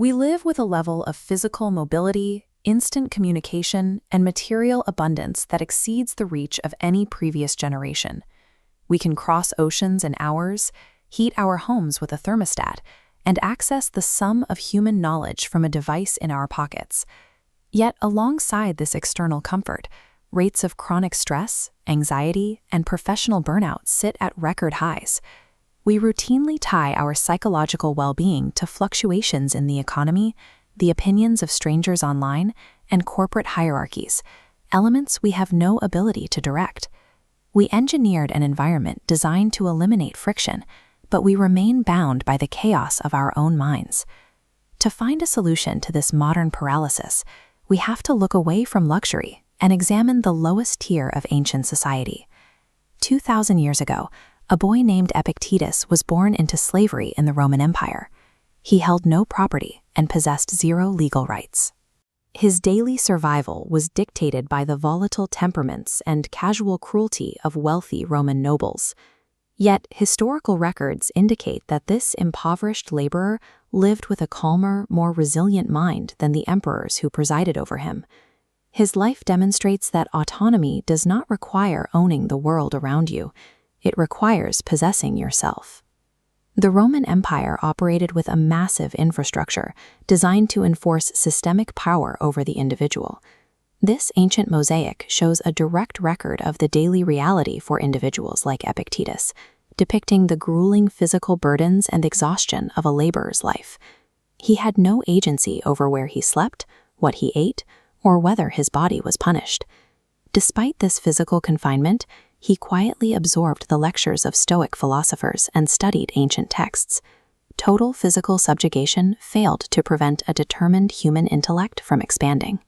We live with a level of physical mobility, instant communication, and material abundance that exceeds the reach of any previous generation. We can cross oceans in hours, heat our homes with a thermostat, and access the sum of human knowledge from a device in our pockets. Yet, alongside this external comfort, rates of chronic stress, anxiety, and professional burnout sit at record highs. We routinely tie our psychological well-being to fluctuations in the economy, the opinions of strangers online, and corporate hierarchies, elements we have no ability to direct. We engineered an environment designed to eliminate friction, but we remain bound by the chaos of our own minds. To find a solution to this modern paralysis, we have to look away from luxury and examine the lowest tier of ancient society. 2,000 years ago, a boy named Epictetus was born into slavery in the Roman Empire. He held no property and possessed zero legal rights. His daily survival was dictated by the volatile temperaments and casual cruelty of wealthy Roman nobles. Yet, historical records indicate that this impoverished laborer lived with a calmer, more resilient mind than the emperors who presided over him. His life demonstrates that autonomy does not require owning the world around you. It requires possessing yourself. The Roman Empire operated with a massive infrastructure designed to enforce systemic power over the individual. This ancient mosaic shows a direct record of the daily reality for individuals like Epictetus, depicting the grueling physical burdens and exhaustion of a laborer's life. He had no agency over where he slept, what he ate, or whether his body was punished. Despite this physical confinement, he quietly absorbed the lectures of Stoic philosophers and studied ancient texts. Total physical subjugation failed to prevent a determined human intellect from expanding.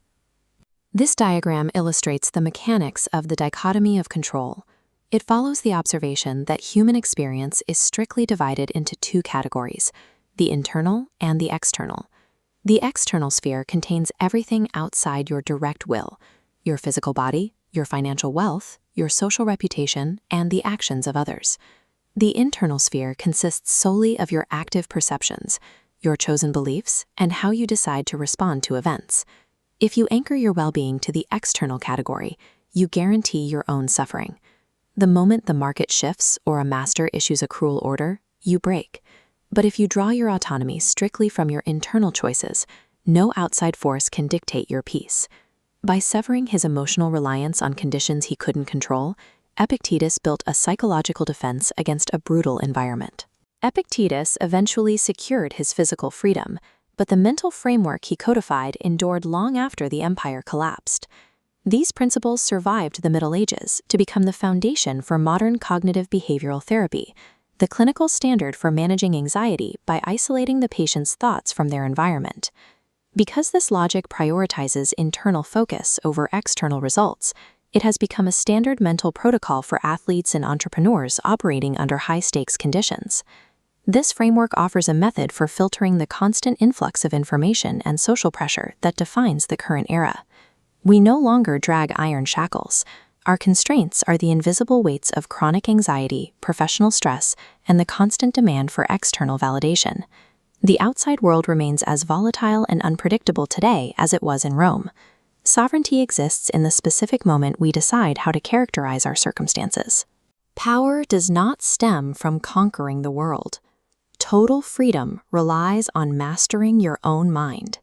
This diagram illustrates the mechanics of the dichotomy of control. It follows the observation that human experience is strictly divided into two categories, the internal and the external. The external sphere contains everything outside your direct will, your physical body, your financial wealth, your social reputation, and the actions of others. The internal sphere consists solely of your active perceptions, your chosen beliefs, and how you decide to respond to events. If you anchor your well-being to the external category, you guarantee your own suffering. The moment the market shifts or a master issues a cruel order, you break. But if you draw your autonomy strictly from your internal choices, no outside force can dictate your peace. By severing his emotional reliance on conditions he couldn't control, Epictetus built a psychological defense against a brutal environment. Epictetus eventually secured his physical freedom, but the mental framework he codified endured long after the empire collapsed. These principles survived the Middle Ages to become the foundation for modern cognitive behavioral therapy, the clinical standard for managing anxiety by isolating the patient's thoughts from their environment. Because this logic prioritizes internal focus over external results, it has become a standard mental protocol for athletes and entrepreneurs operating under high-stakes conditions. This framework offers a method for filtering the constant influx of information and social pressure that defines the current era. We no longer drag iron shackles. Our constraints are the invisible weights of chronic anxiety, professional stress, and the constant demand for external validation. The outside world remains as volatile and unpredictable today as it was in Rome. Sovereignty exists in the specific moment we decide how to characterize our circumstances. Power does not stem from conquering the world. Total freedom relies on mastering your own mind.